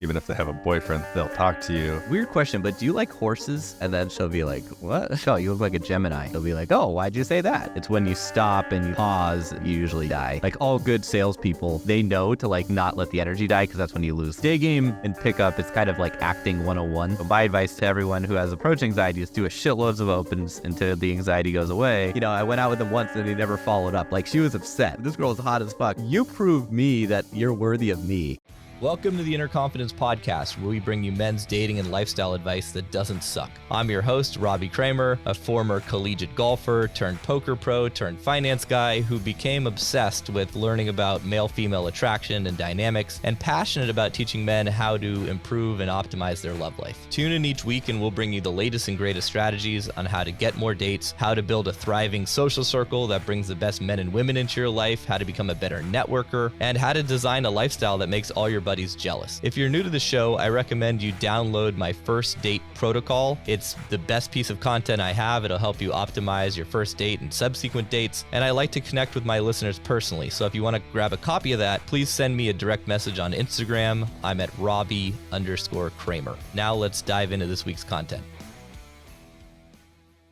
Even if they have a boyfriend, they'll talk to you. Weird question, but do you like horses? And then she'll be like, what? Oh, you look like a Gemini. He'll be like, oh, why'd you say that? It's when you stop and you pause, you usually die. Like all good salespeople, they know to like not let the energy die because that's when you lose. Daygame and pickup, it's kind of like acting 101. So my advice to everyone who has approach anxiety is do a shitloads of opens until the anxiety goes away. You know, I went out with him once and he never followed up. Like she was upset. This girl's hot as fuck. You prove me that you're worthy of me. Welcome to the Inner Confidence Podcast, where we bring you men's dating and lifestyle advice that doesn't suck. I'm your host, Robbie Kramer, a former collegiate golfer turned poker pro turned finance guy who became obsessed with learning about male-female attraction and dynamics and passionate about teaching men how to improve and optimize their love life. Tune in each week and we'll bring you the latest and greatest strategies on how to get more dates, how to build a thriving social circle that brings the best men and women into your life, how to become a better networker, and how to design a lifestyle that makes all your buddies jealous. If you're new to the show, I recommend you download my first date protocol. It's the best piece of content I have. It'll help you optimize your first date and subsequent dates. And I like to connect with my listeners personally. So if you want to grab a copy of that, please send me a direct message on Instagram. I'm at Robbie_Kramer. Now let's dive into this week's content.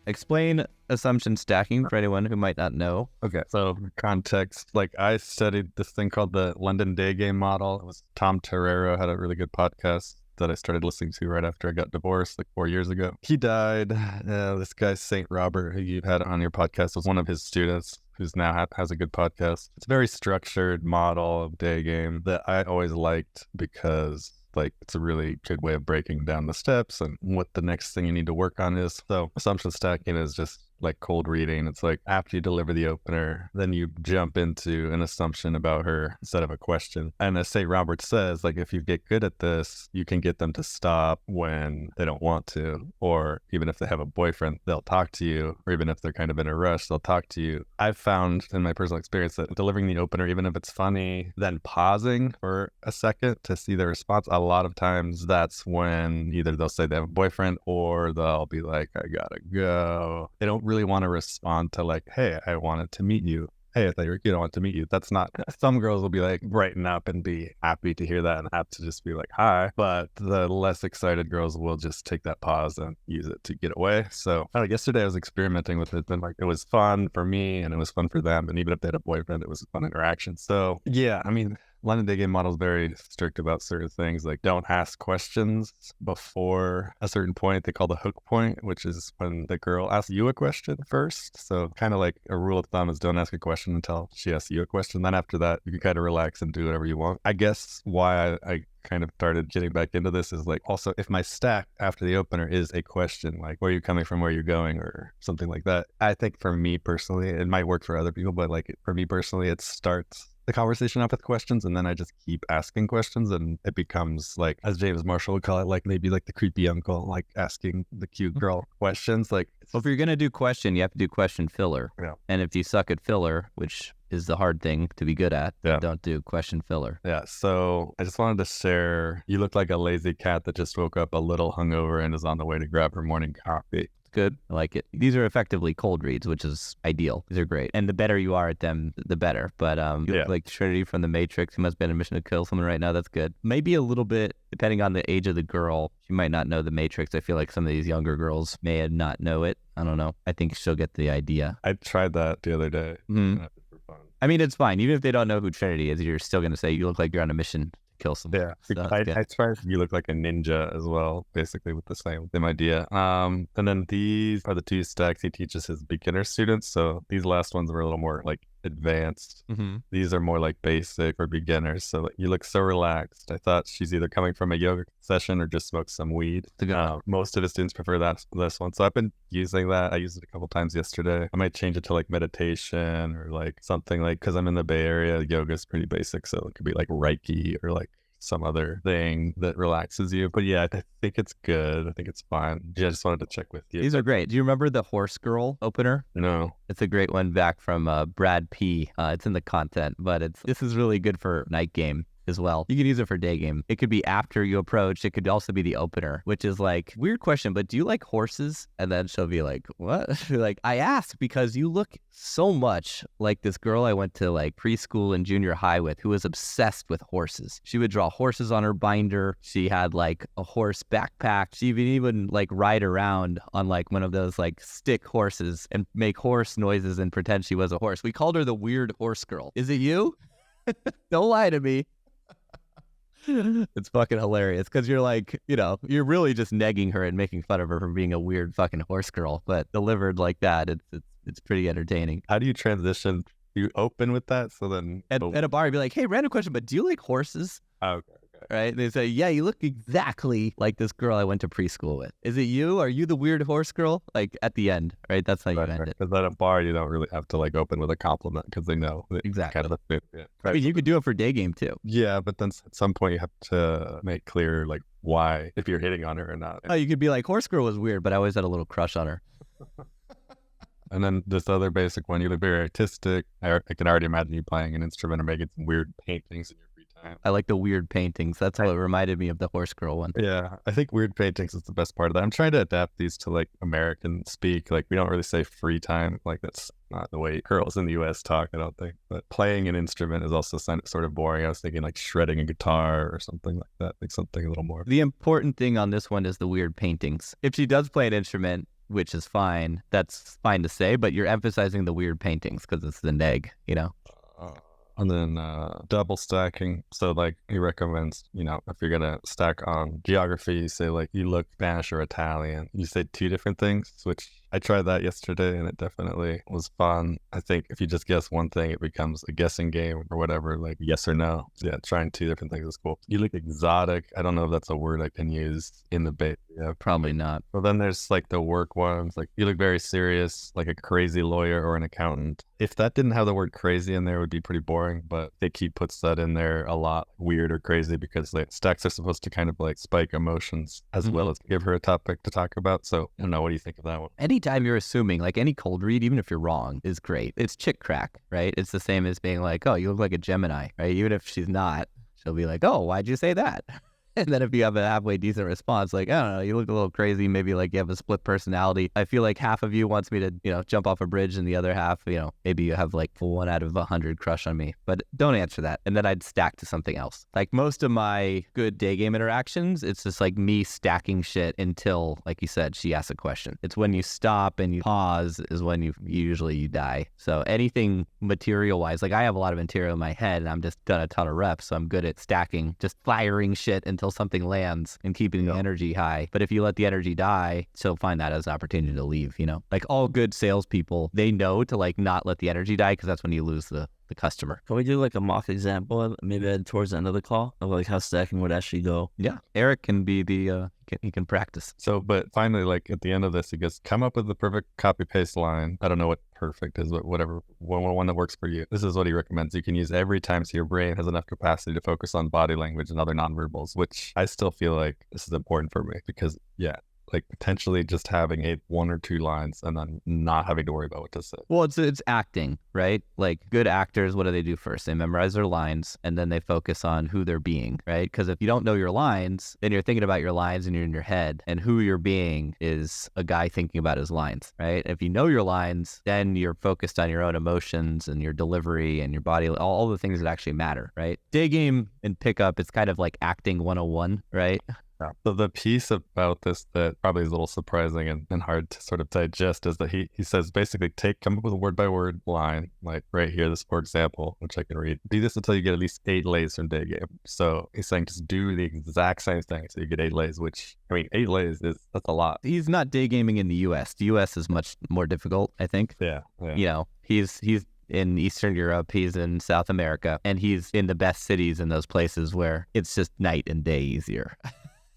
Explain assumption stacking for anyone who might not know. Okay, so context, like I studied this thing called the London Daygame model. It was Tom Torero had a really good podcast that I started listening to right after I got divorced like 4 years ago. He died. This guy, St. Robert, who you've had on your podcast, was one of his students who's now has a good podcast. It's a very structured model of Daygame that I always liked because like it's a really good way of breaking down the steps and what the next thing you need to work on is. So assumption stacking is just like cold reading. It's like after you deliver the opener, then you jump into an assumption about her instead of a question. And as St. Robert says, like if you get good at this, you can get them to stop when they don't want to, or even if they have a boyfriend, they'll talk to you, or even if they're kind of in a rush, they'll talk to you. I've found in my personal experience that delivering the opener, even if it's funny, then pausing for a second to see their response, a lot of times that's when either they'll say they have a boyfriend or they'll be like, I gotta go. They don't really want to respond to like, hey, I wanted to meet you. Hey, I thought you don't want to meet you. That's not, some girls will be like brighten up and be happy to hear that and have to just be like, hi. But the less excited girls will just take that pause and use it to get away. So yesterday I was experimenting with it and like it was fun for me and it was fun for them. And even if they had a boyfriend, it was a fun interaction. So yeah, I mean, London Daygame model is very strict about certain things, like don't ask questions before a certain point. They call the hook point, which is when the girl asks you a question first. So kind of like a rule of thumb is don't ask a question until she asks you a question. Then after that, you can kind of relax and do whatever you want. I guess why I kind of started getting back into this is like also if my stack after the opener is a question, like where are you coming from, where you're going, or something like that. I think for me personally, it might work for other people, but like for me personally, it starts the conversation up with questions and then I just keep asking questions and it becomes like, as James Marshall would call it, like maybe like the creepy uncle, like asking the cute girl questions. Like, well, if you're going to do question, you have to do question filler. Yeah. And if you suck at filler, which is the hard thing to be good at, yeah, don't do question filler. Yeah. So I just wanted to share, you look like a lazy cat that just woke up a little hungover and is on the way to grab her morning coffee. Good. I like it. These are effectively cold reads, which is ideal. These are great. And the better you are at them, the better. But you look like Trinity from The Matrix, who must be on a mission to kill someone right now. That's good. Maybe a little bit, depending on the age of the girl, she might not know The Matrix. I feel like some of these younger girls may not know it. I don't know. I think she'll get the idea. I tried that the other day. Mm-hmm. I mean, it's fine. Even if they don't know who Trinity is, you're still going to say you look like you're on a mission. Kill someone. Yeah, so I tried. You look like a ninja as well, basically with the same idea. And then these are the two stacks he teaches his beginner students. So these last ones were a little more like advanced. Mm-hmm. These are more like basic or beginners. So you look so relaxed. I thought she's either coming from a yoga session or just smoked some weed. Most of his students prefer this one. So I've been using that. I used it a couple times yesterday. I might change it to like meditation or like something like, because I'm in the Bay Area, yoga is pretty basic. So it could be like Reiki or like some other thing that relaxes you. But yeah, I think it's good. I think it's fine. Yeah, I just wanted to check with you. These are great. Do you remember the horse girl opener? No. It's a great one back from Brad P. It's in the content, but this is really good for night game. as well. You can use it for day game. It could be after you approach. It could also be the opener, which is like, weird question, but do you like horses? And then she'll be like, what? Like, I ask because you look so much like this girl I went to like preschool and junior high with who was obsessed with horses. She would draw horses on her binder. She had like a horse backpack. She even like ride around on like one of those like stick horses and make horse noises and pretend she was a horse. We called her the weird horse girl. Is it you? Don't lie to me. It's fucking hilarious because you're like, you're really just negging her and making fun of her for being a weird fucking horse girl, but delivered like that, it's pretty entertaining. How do you transition? You open with that, so then At a bar, you'd be like, hey, random question, but do you like horses? Oh, okay. Right? And they say, yeah, you look exactly like this girl I went to preschool with. Is it you? Are you the weird horse girl? Like at the end, right? That's how you end it. Because at a bar, you don't really have to like open with a compliment because they know Exactly. kind of a yeah. I mean, you could do it for day game too. Yeah, but then at some point you have to make clear like why, if you're hitting on her or not. Oh, you could be like, horse girl was weird, but I always had a little crush on her. And then this other basic one, you look very artistic. I can already imagine you playing an instrument or making some weird paintings in your free time. I like the weird paintings. That's how it reminded me of the horse girl one. Yeah, I think weird paintings is the best part of that. I'm trying to adapt these to like American speak. Like we don't really say free time. Like that's not the way girls in the US talk, I don't think. But playing an instrument is also sort of boring. I was thinking like shredding a guitar or something like that. Like something a little more. The important thing on this one is the weird paintings. If she does play an instrument, which is fine, that's fine to say, but you're emphasizing the weird paintings because it's the neg, And then double stacking. So like he recommends, if you're gonna stack on geography, you say like you look Spanish or Italian. You say two different things, which I tried that yesterday and it definitely was fun. I think if you just guess one thing, it becomes a guessing game or whatever, like yes or no. Yeah, trying two different things is cool. You look exotic. I don't know if that's a word I can use in the bait. Yeah, probably not. Well, then there's like the work ones, like you look very serious, like a crazy lawyer or an accountant. If that didn't have the word crazy in there, it would be pretty boring, but I think he puts that in there a lot, weird or crazy, because like stacks are supposed to kind of like spike emotions as well as give her a topic to talk about. So I don't know, what do you think of that one? Anytime you're assuming, like any cold read, even if you're wrong, is great. It's chick crack, right? It's the same as being like, oh, you look like a Gemini, right? Even if she's not, she'll be like, oh, why'd you say that? And then if you have a halfway decent response, like, I don't know, you look a little crazy, maybe like you have a split personality. I feel like half of you wants me to, jump off a bridge, and the other half, maybe you have like 1 out of 100 crush on me. But don't answer that. And then I'd stack to something else. Like most of my good day game interactions, it's just like me stacking shit until, like you said, she asks a question. It's when you stop and you pause is when you usually die. So anything material-wise, like I have a lot of material in my head and I'm just done a ton of reps, so I'm good at stacking, just firing shit until something lands and keeping the energy high. But if you let the energy die, she'll find that as an opportunity to leave, Like all good salespeople, they know to like not let the energy die because that's when you lose the customer. Can we do like a mock example, maybe towards the end of the call, of like how stacking would actually go? Yeah. Eric can be he can practice. So, but finally, like at the end of this, he goes, come up with the perfect copy paste line. I don't know what perfect is, but whatever, one that works for you. This is what he recommends. You can use every time so your brain has enough capacity to focus on body language and other nonverbals, which I still feel like this is important for me because, yeah, like potentially just having 1 or 2 lines and then not having to worry about what to say. Well, it's acting, right? Like good actors, what do they do first? They memorize their lines and then they focus on who they're being, right? Because if you don't know your lines, then you're thinking about your lines and you're in your head, and who you're being is a guy thinking about his lines, right? If you know your lines, then you're focused on your own emotions and your delivery and your body, all the things that actually matter, right? Day game and pickup, it's kind of like acting 101, right? So the piece about this that probably is a little surprising and hard to sort of digest is that he says basically come up with a word by word line, like right here, this for example, which I can read. Do this until you get at least 8 lays from Daygame. So he's saying just do the exact same thing so you get 8 lays, which, I mean, 8 lays that's a lot. He's not daygaming in the US. The US is much more difficult, I think. Yeah. He's in Eastern Europe, he's in South America, and he's in the best cities in those places where it's just night and day easier.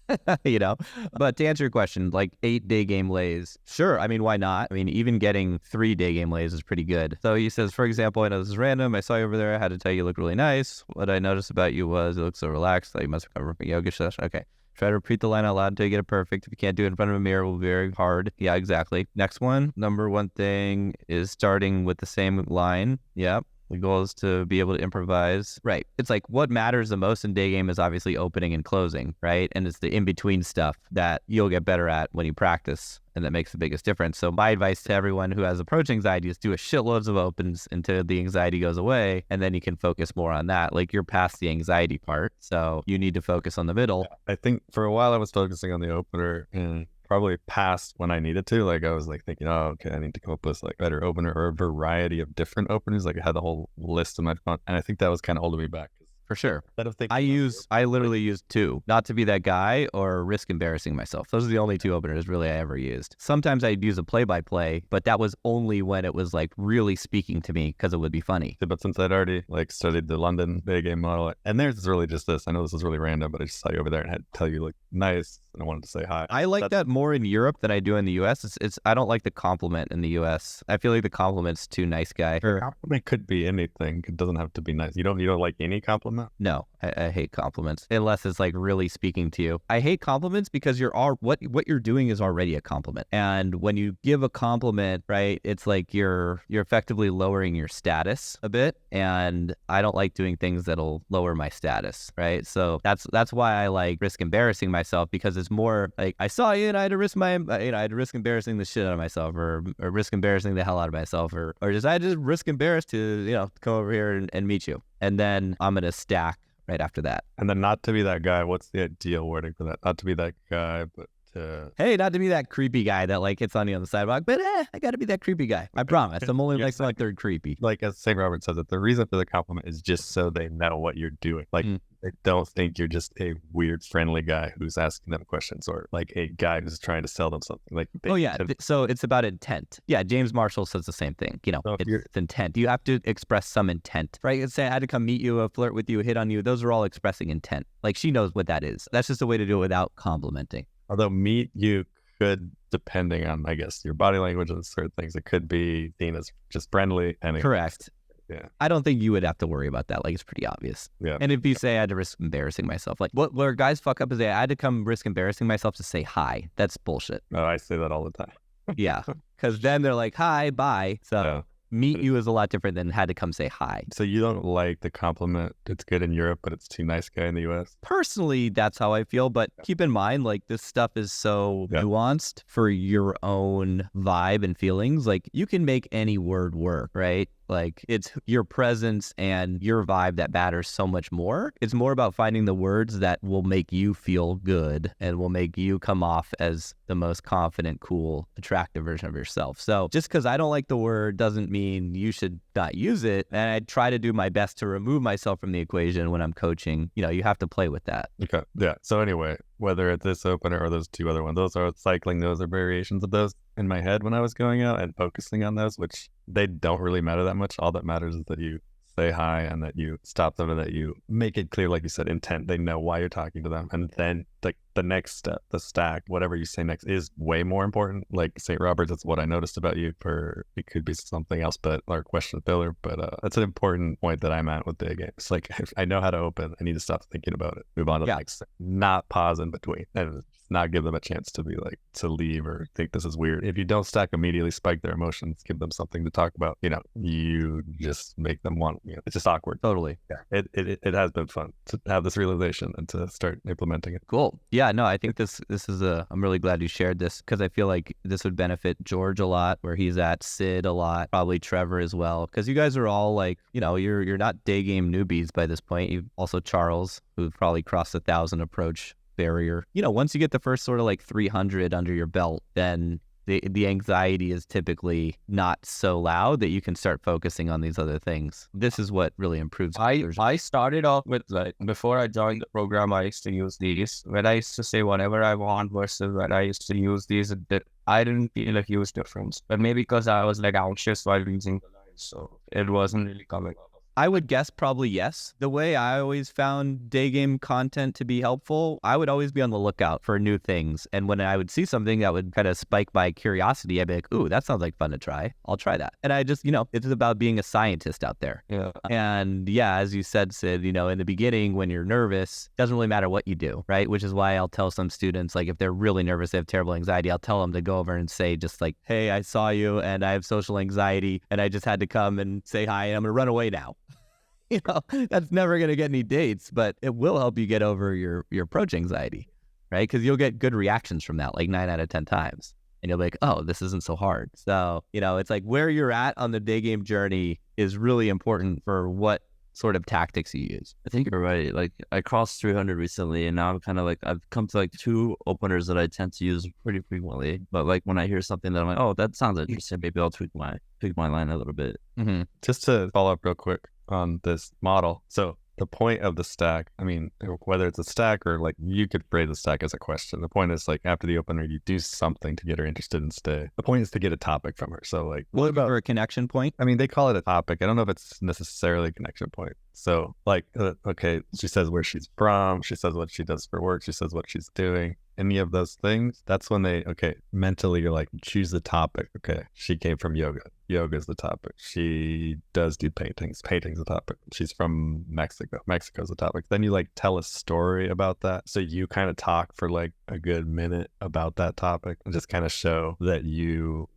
But to answer your question, like 8 day game lays, sure. I mean, why not? I mean, even getting 3 day game lays is pretty good. So he says, for example, I know this is random. I saw you over there. I had to tell you look really nice. What I noticed about you was you look so relaxed. Thought you must have come from a yoga session. Okay. Try to repeat the line out loud until you get it perfect. If you can't do it in front of a mirror, it will be very hard. Yeah, exactly. Next one. Number 1 thing is starting with the same line. Yep. The goal is to be able to improvise. Right. It's like what matters the most in Daygame is obviously opening and closing, right? And it's the in-between stuff that you'll get better at when you practice, and that makes the biggest difference. So my advice to everyone who has approach anxiety is do a shitloads of opens until the anxiety goes away, and then you can focus more on that. Like you're past the anxiety part, so you need to focus on the middle. I think for a while I was focusing on the opener and probably past when I needed to. Like I was like thinking, oh, okay, I need to come up with like better opener or a variety of different openers. Like I had the whole list in my phone, and I think that was kind of holding me back. For sure. I I literally use two, not to be that guy or risk embarrassing myself. Those are the only two openers really I ever used. Sometimes I'd use a play-by-play, but that was only when it was like really speaking to me because it would be funny. But since I'd already like studied the London Daygame model, and theirs is really just this. I know this is really random, but I just saw you over there and had to tell you like nice, and I wanted to say hi. I like that more in Europe than I do in the US. It's I don't like the compliment in the US. I feel like the compliment's too nice guy. A compliment could be anything. It doesn't have to be nice. You don't like any compliment? No, I hate compliments unless it's like really speaking to you. I hate compliments because what you're doing is already a compliment. And when you give a compliment, right, it's like you're effectively lowering your status a bit. And I don't like doing things that'll lower my status, right? So that's why I like risk embarrassing myself, because it's more like I saw you and I had to risk I had to risk embarrassing the shit out of myself, or risk embarrassing the hell out of myself, or I just risk embarrassed to come over here and meet you. And then I'm gonna stack right after that. And then not to be that guy. What's the ideal wording for that? Not to be that guy, but hey, not to be that creepy guy that like hits on you on the sidewalk, but I got to be that creepy guy. I promise. I'm only like they're creepy. Like as St. Robert says it, the reason for the compliment is just so they know what you're doing. Like they don't think you're just a weird, friendly guy who's asking them questions, or like a guy who's trying to sell them something. Like so it's about intent. Yeah, James Marshall says the same thing. So it's intent. You have to express some intent, right? Let's say I had to come meet you, flirt with you, hit on you. Those are all expressing intent. Like she knows what that is. That's just a way to do it without complimenting. Although meet you could, depending on, I guess, your body language and certain things, it could be seen as just friendly. And correct. Yeah. I don't think you would have to worry about that. Like, it's pretty obvious. Yeah. And if you say I had to risk embarrassing myself, like where guys fuck up is I had to come risk embarrassing myself to say hi. That's bullshit. Oh, I say that all the time. Yeah. Because then they're like, hi, bye. So meet you is a lot different than had to come say hi. So you don't like the compliment, it's good in Europe, but it's too nice guy in the US? Personally, that's how I feel. But keep in mind, like this stuff is so nuanced for your own vibe and feelings. Like you can make any word work, right? Like it's your presence and your vibe that matters so much more. It's more about finding the words that will make you feel good and will make you come off as the most confident, cool, attractive version of yourself. So just because I don't like the word doesn't mean you should not use it. And I try to do my best to remove myself from the equation when I'm coaching. You have to play with that. Okay. Yeah. So anyway, whether it's this opener or those two other ones, those are cycling. Those are variations of those in my head when I was going out and focusing on those, which they don't really matter that much. All that matters is that you say hi and that you stop them and that you make it clear, like you said, intent. They know why you're talking to them. And then like the next step, the stack, whatever you say next is way more important. Like St. Robert's, that's what I noticed about you. It could be something else, but our question filler. But that's an important point that I'm at with Daygame. It's like if I know how to open, I need to stop thinking about it. Move on to the next thing. Not pause in between and not give them a chance to be like to leave or think this is weird. If you don't stack immediately, spike their emotions, give them something to talk about. You just make them want. It's just awkward. Totally. Yeah. It has been fun to have this realization and to start implementing it. Cool. Yeah. No, I think this is I'm really glad you shared this because I feel like this would benefit George a lot, where he's at, Sid a lot, probably Trevor as well, because you guys are all like, you're not Daygame newbies by this point. You also Charles, who probably crossed 1,000 approach barrier. Once you get the first sort of like 300 under your belt, then the anxiety is typically not so loud that you can start focusing on these other things. This is what really improves. I started off with, like, before I joined the program, I used to use these. When I used to say whatever I want versus when I used to use these, I didn't feel a huge difference. But maybe because I was like anxious while using the lines, so it wasn't really coming up. I would guess probably yes. The way I always found day game content to be helpful, I would always be on the lookout for new things. And when I would see something that would kind of spike my curiosity, I'd be like, ooh, that sounds like fun to try. I'll try that. And I just, it's about being a scientist out there. Yeah. And yeah, as you said, Sid, in the beginning, when you're nervous, it doesn't really matter what you do, right? Which is why I'll tell some students, like if they're really nervous, they have terrible anxiety, I'll tell them to go over and say just like, hey, I saw you and I have social anxiety and I just had to come and say hi and I'm going to run away now. That's never going to get any dates, but it will help you get over your approach anxiety, right? Because you'll get good reactions from that, like 9 out of 10 times. And you'll be like, oh, this isn't so hard. So, it's like where you're at on the day game journey is really important for what sort of tactics you use. I think you're right. Like I crossed 300 recently, and now I'm kind of like I've come to like 2 openers that I tend to use pretty frequently. But like when I hear something that I'm like, oh, that sounds interesting, maybe I'll tweak my line a little bit. Mm-hmm. Just to follow up real quick on this model. So the point of the stack, I mean, whether it's a stack or like you could phrase the stack as a question. The point is like after the opener, you do something to get her interested and stay. The point is to get a topic from her. So like, what about a connection point? I mean, they call it a topic. I don't know if it's necessarily a connection point. So like, okay, she says where she's from. She says what she does for work. She says what she's doing. Any of those things, that's when mentally you're like, choose the topic. Okay, she came from yoga. Yoga is the topic. She does do paintings. Painting's the topic. She's from Mexico. Mexico's the topic. Then you like tell a story about that. So you kind of talk for like a good minute about that topic and just kind of show that you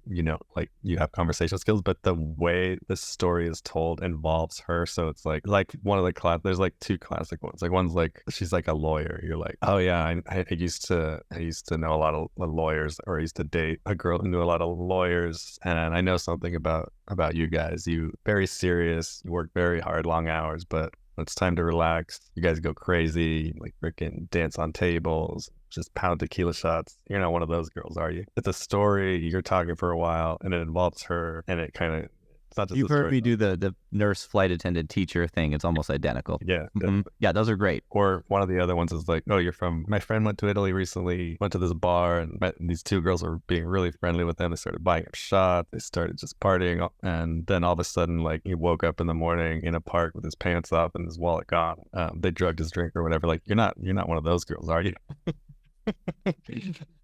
have conversational skills, but the way the story is told involves her. So it's like one of the there's like 2 classic ones. Like one's like, she's like a lawyer. You're like, oh yeah, I used to know a lot of lawyers, or I used to date a girl who knew a lot of lawyers, and I know something about you guys. You very serious, you work very hard, long hours, but when it's time to relax, you guys go crazy, like freaking dance on tables, just pound tequila shots. You're not one of those girls, are you? It's a story, you're talking for a while, and it involves her, and it kind of, it's not just You've heard me do the nurse, flight attendant, teacher thing. It's almost identical. Yeah. Mm-hmm. Yeah, those are great. Or one of the other ones is like, oh, my friend went to Italy recently, went to this bar and met these 2 girls were being really friendly with them. They started buying him shots. They started just partying. And then all of a sudden, like he woke up in the morning in a park with his pants up and his wallet gone. They drugged his drink or whatever. Like, you're not one of those girls, are you?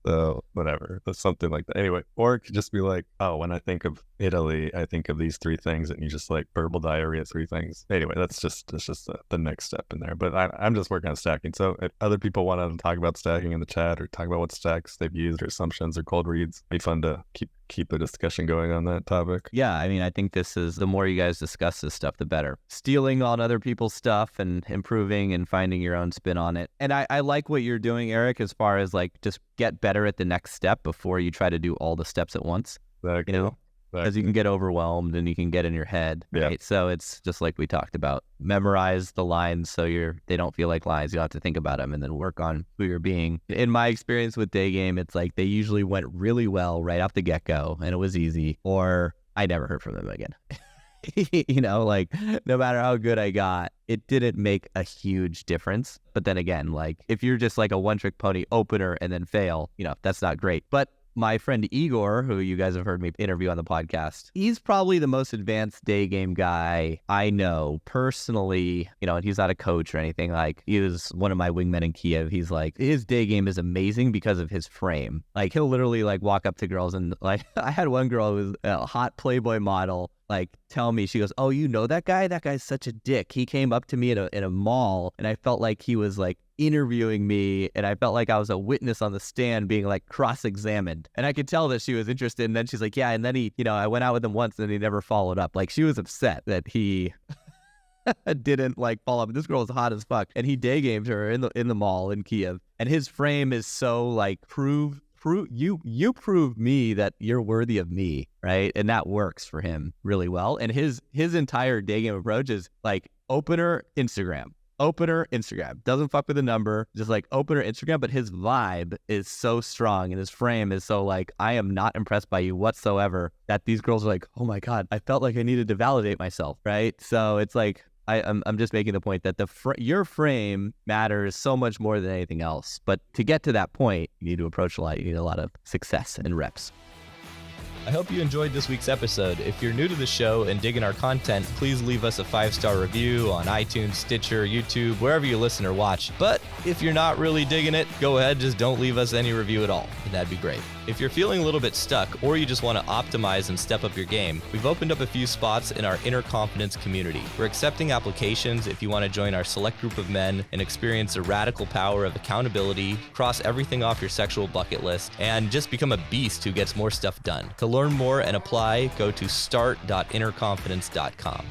So whatever, that's something like that. Anyway, or it could just be like, oh, when I think of Italy, I think of these 3 things, and you just like verbal diarrhea 3 things. Anyway, that's just the next step in there. But I'm just working on stacking. So if other people want to talk about stacking in the chat or talk about what stacks they've used or assumptions or cold reads, it'd be fun to keep the discussion going on that topic. Yeah, I mean, I think this is, the more you guys discuss this stuff, the better. Stealing on other people's stuff and improving and finding your own spin on it. And I like what you're doing, Eric, as far as like just get better at the next step before you try to do all the steps at once. Exactly. Because you can get overwhelmed and you can get in your head. Yeah. Right? So it's just like we talked about. Memorize the lines so they don't feel like lines. You don't have to think about them, and then work on who you're being. In my experience with Daygame, it's like they usually went really well right off the get-go and it was easy, or I never heard from them again. Like no matter how good I got, it didn't make a huge difference. But then again, like if you're just like a one-trick pony opener and then fail, that's not great. But my friend Igor, who you guys have heard me interview on the podcast, he's probably the most advanced day game guy I know personally, and he's not a coach or anything. Like, he was one of my wingmen in Kiev. He's like, his day game is amazing because of his frame. Like, he'll literally like walk up to girls and like, I had one girl who was a hot Playboy model, like tell me, she goes, oh, you know that guy? That guy's such a dick. He came up to me in a mall and I felt like he was like interviewing me, and I felt like I was a witness on the stand being like cross-examined, and I could tell that she was interested. And then she's like, yeah, and then he, I went out with him once and he never followed up. Like, she was upset that he didn't like follow up. This girl is hot as fuck, and he day gamed her in the mall in Kiev, and his frame is so like you prove me that you're worthy of me, right? And that works for him really well. And his entire day game approach is like opener Instagram, doesn't fuck with the number, just like opener Instagram. But his vibe is so strong and his frame is so like, I am not impressed by you whatsoever, that these girls are like, oh my God, I felt like I needed to validate myself, right? So it's like, I'm just making the point that your frame matters so much more than anything else. But to get to that point, you need to approach a lot. You need a lot of success and reps. I hope you enjoyed this week's episode. If you're new to the show and digging our content, please leave us a 5-star review on iTunes, Stitcher, YouTube, wherever you listen or watch. But if you're not really digging it, go ahead, just don't leave us any review at all, and that'd be great. If you're feeling a little bit stuck or you just want to optimize and step up your game, we've opened up a few spots in our Inner Confidence community. We're accepting applications if you want to join our select group of men and experience the radical power of accountability, cross everything off your sexual bucket list, and just become a beast who gets more stuff done. To learn more and apply, go to start.innerconfidence.com.